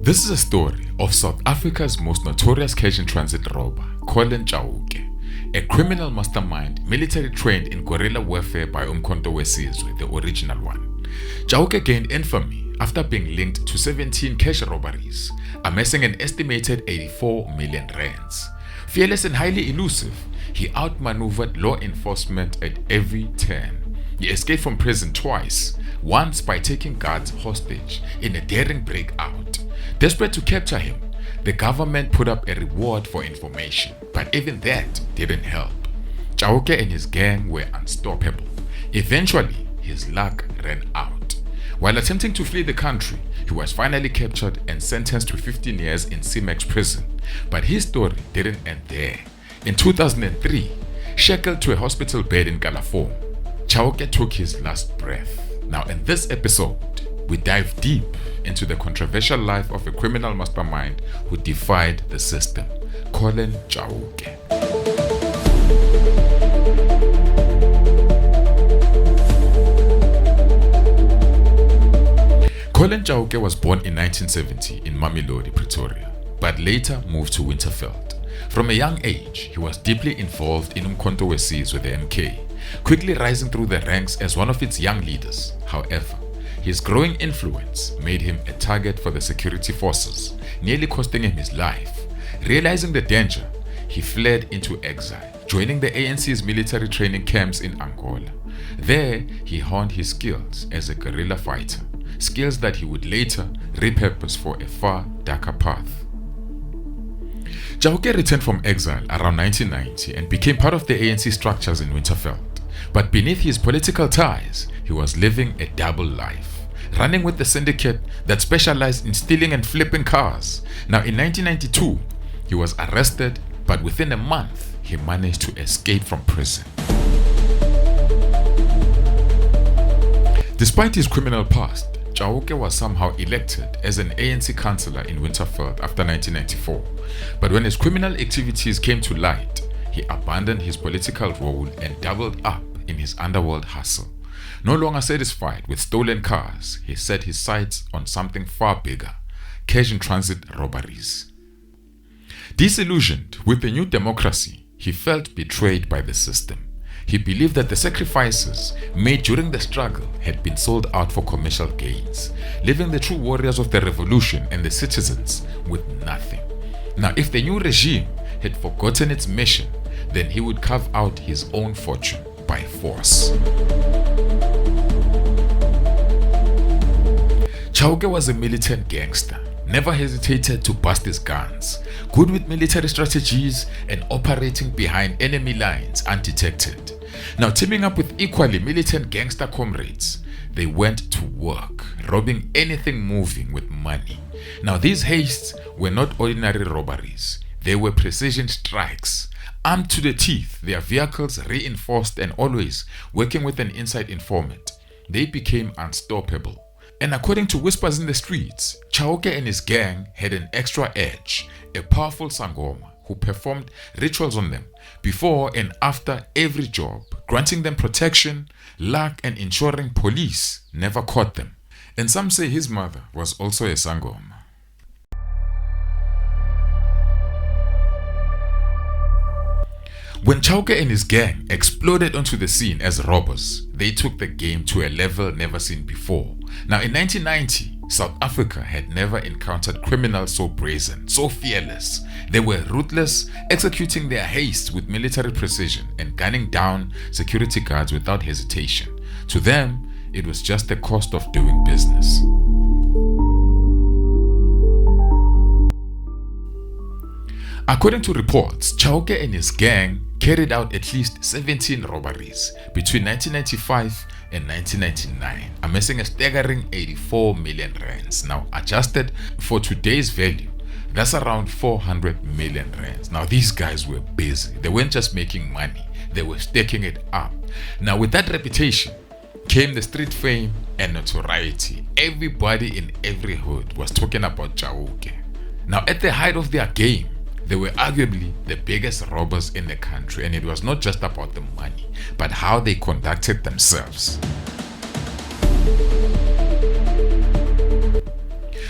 This is a story of South Africa's most notorious cash in transit robber, Collen Chauke, a criminal mastermind military trained in guerrilla warfare by Umkhonto weSizwe, the original one. Chauke gained infamy after being linked to 17 cash robberies, amassing an estimated 84 million rands. Fearless and highly elusive, he outmaneuvered law enforcement at every turn. He escaped from prison twice, once by taking guards hostage in a daring breakout. Desperate to capture him, the government put up a reward for information, but even that didn't help. Chauke and his gang were unstoppable. Eventually, his luck ran out. While attempting to flee the country, he was finally captured and sentenced to 15 years in Cimex prison. But his story didn't end there. In 2003, shackled to a hospital bed in Kalafong, Chauke took his last breath. Now in this episode, we dive deep into the controversial life of a criminal mastermind who defied the system, Collen Chauke. Collen Chauke was born in 1970 in Mamelodi, Pretoria, but later moved to Winterveld. From a young age, he was deeply involved in Umkhonto weSizwe, the MK, quickly rising through the ranks as one of its young leaders. However, his growing influence made him a target for the security forces, nearly costing him his life. Realizing the danger, he fled into exile, joining the ANC's military training camps in Angola. There, he honed his skills as a guerrilla fighter, skills that he would later repurpose for a far darker path. Chauke returned from exile around 1990 and became part of the ANC structures in Winterveld. But beneath his political ties, he was living a double life, running with the syndicate that specialized in stealing and flipping cars. Now in 1992, he was arrested, but within a month, he managed to escape from prison. Despite his criminal past, Chauke was somehow elected as an ANC councillor in Winterveld after 1994. But when his criminal activities came to light, he abandoned his political role and doubled up in his underworld hustle. No longer satisfied with stolen cars, he set his sights on something far bigger: cash in transit robberies. Disillusioned with the new democracy, he felt betrayed by the system. He believed that the sacrifices made during the struggle had been sold out for commercial gains, leaving the true warriors of the revolution and the citizens with nothing. Now, if the new regime had forgotten its mission, then he would carve out his own fortune by force. Chauke was a militant gangster, never hesitated to bust his guns, good with military strategies and operating behind enemy lines undetected. Now, teaming up with equally militant gangster comrades, they went to work, robbing anything moving with money. Now, these heists were not ordinary robberies. They were precision strikes. Armed to the teeth, their vehicles reinforced and always working with an inside informant, they became unstoppable. And according to whispers in the streets, Chauke and his gang had an extra edge, a powerful Sangoma who performed rituals on them before and after every job, granting them protection, luck, and ensuring police never caught them. And some say his mother was also a Sangoma. When Chauke and his gang exploded onto the scene as robbers, they took the game to a level never seen before. Now in 1990, South Africa had never encountered criminals so brazen, so fearless. They were ruthless, executing their heists with military precision and gunning down security guards without hesitation. To them, it was just the cost of doing business. According to reports, Chauke and his gang carried out at least 17 robberies between 1995 and 1999, amassing a staggering 84 million rands. Now, adjusted for today's value, that's around 400 million rands. Now, these guys were busy. They weren't just making money, they were staking it up. Now, with that reputation came the street fame and notoriety. Everybody in every hood was talking about Chauke. Now, at the height of their game, they were arguably the biggest robbers in the country, and it was not just about the money, but how they conducted themselves.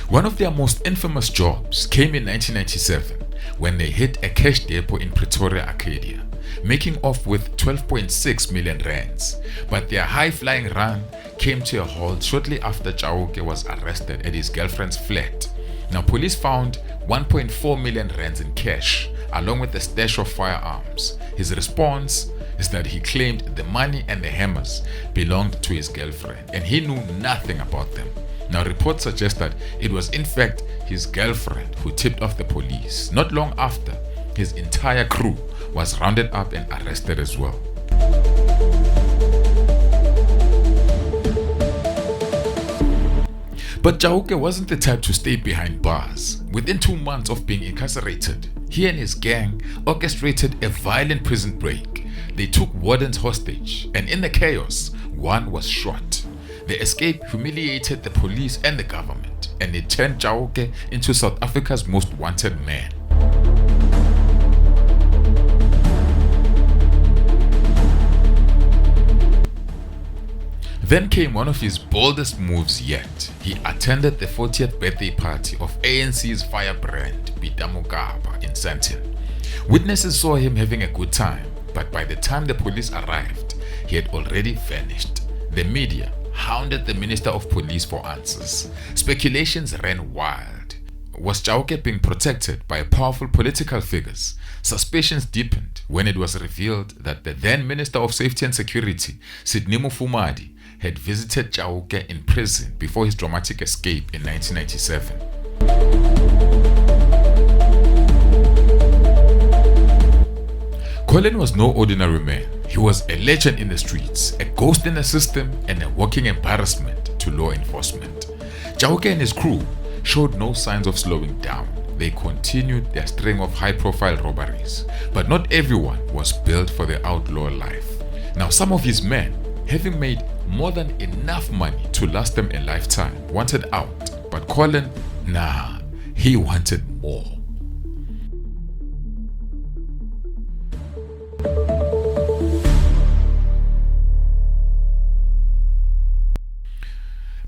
One of their most infamous jobs came in 1997 when they hit a cash depot in Pretoria, Arcadia, making off with 12.6 million rands. But their high-flying run came to a halt shortly after Chauke was arrested at his girlfriend's flat. Now, police found 1.4 million rands in cash, along with a stash of firearms. His response is that he claimed the money and the hammers belonged to his girlfriend, and he knew nothing about them. Now, reports suggest that it was in fact his girlfriend who tipped off the police. Not long after, his entire crew was rounded up and arrested as well. But Chauke wasn't the type to stay behind bars. Within 2 months of being incarcerated, he and his gang orchestrated a violent prison break. They took wardens hostage, and in the chaos, one was shot. The escape humiliated the police and the government, and it turned Chauke into South Africa's most wanted man. Then came one of his boldest moves yet. He attended the 40th birthday party of ANC's firebrand Peter Mokaba in Sandton. Witnesses saw him having a good time, but by the time the police arrived, he had already vanished. The media hounded the Minister of Police for answers. Speculations ran wild. Was Chauke being protected by powerful political figures? Suspicions deepened when it was revealed that the then Minister of Safety and Security, Sidney Mufumadi, had visited Chauke in prison before his dramatic escape in 1997. Collen was no ordinary man. He was a legend in the streets, a ghost in the system, and a walking embarrassment to law enforcement. Chauke and his crew showed no signs of slowing down. They continued their string of high-profile robberies, but not everyone was built for the outlaw life. Now, some of his men, having made more than enough money to last them a lifetime, wanted out, but Collen, nah, he wanted more.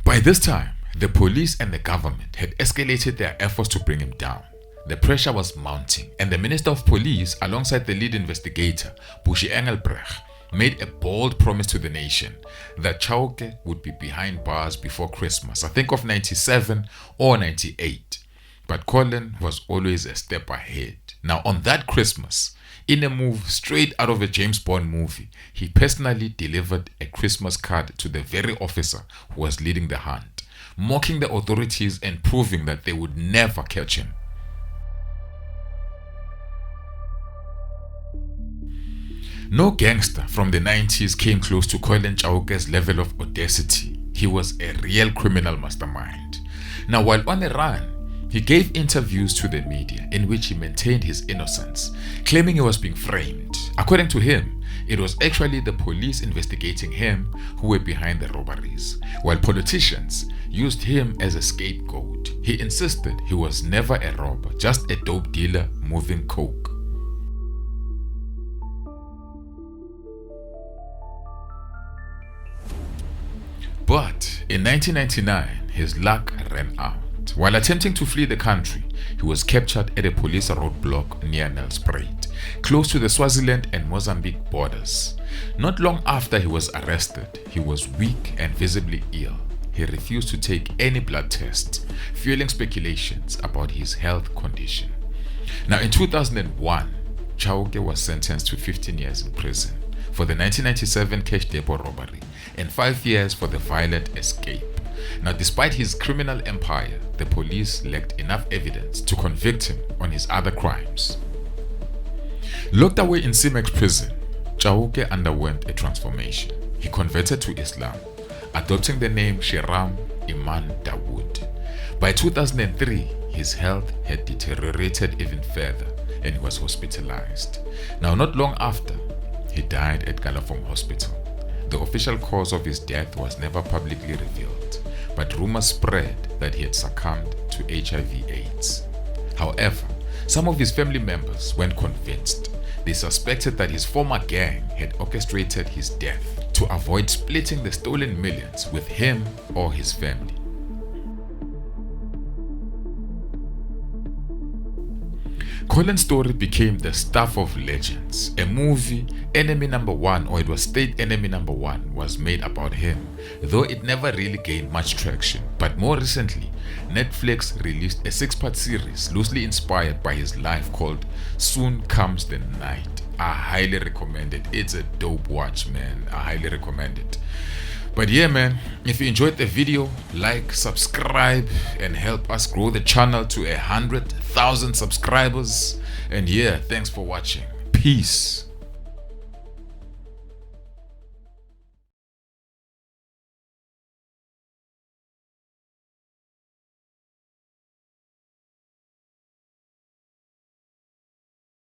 By this time, the police and the government had escalated their efforts to bring him down. The pressure was mounting, and the Minister of Police, alongside the lead investigator, Bushy Engelbrecht, made a bold promise to the nation that Chauke would be behind bars before Christmas. I think of 97 or 98. But Collen was always a step ahead. Now, on that Christmas, in a move straight out of a James Bond movie, he personally delivered a Christmas card to the very officer who was leading the hunt, mocking the authorities and proving that they would never catch him. No gangster from the 90s came close to Collen Chauke's level of audacity. He was a real criminal mastermind. Now, while on the run, he gave interviews to the media in which he maintained his innocence, claiming he was being framed. According to him, it was actually the police investigating him who were behind the robberies, while politicians used him as a scapegoat. He insisted he was never a robber, just a dope dealer moving coke. But in 1999, his luck ran out. While attempting to flee the country, he was captured at a police roadblock near Nelspruit, close to the Swaziland and Mozambique borders. Not long after he was arrested, he was weak and visibly ill. He refused to take any blood tests, fueling speculations about his health condition. Now, in 2001, Chauke was sentenced to 15 years in prison for the 1997 cash depot robbery and 5 years for the violent escape. Now, despite his criminal empire, the police lacked enough evidence to convict him on his other crimes. Locked away in Cimex prison, Chauke underwent a transformation. He converted to Islam, adopting the name Shiram Iman Dawood. By 2003, his health had deteriorated even further and he was hospitalized. Now, not long after, he died at Galafong Hospital. The official cause of his death was never publicly revealed, but rumors spread that he had succumbed to HIV/AIDS. However, some of his family members weren't convinced. They suspected that his former gang had orchestrated his death to avoid splitting the stolen millions with him or his family. Collen's story became the stuff of legends. A movie, Enemy Number One, or it was State Enemy Number One, was made about him, though it never really gained much traction. But more recently, Netflix released a 6-part series loosely inspired by his life called Soon Comes the Night. I highly recommend it. It's a dope watch, man. I highly recommend it. But yeah, man, if you enjoyed the video, like, subscribe, and help us grow the channel to 100,000 subscribers. And yeah, thanks for watching. Peace.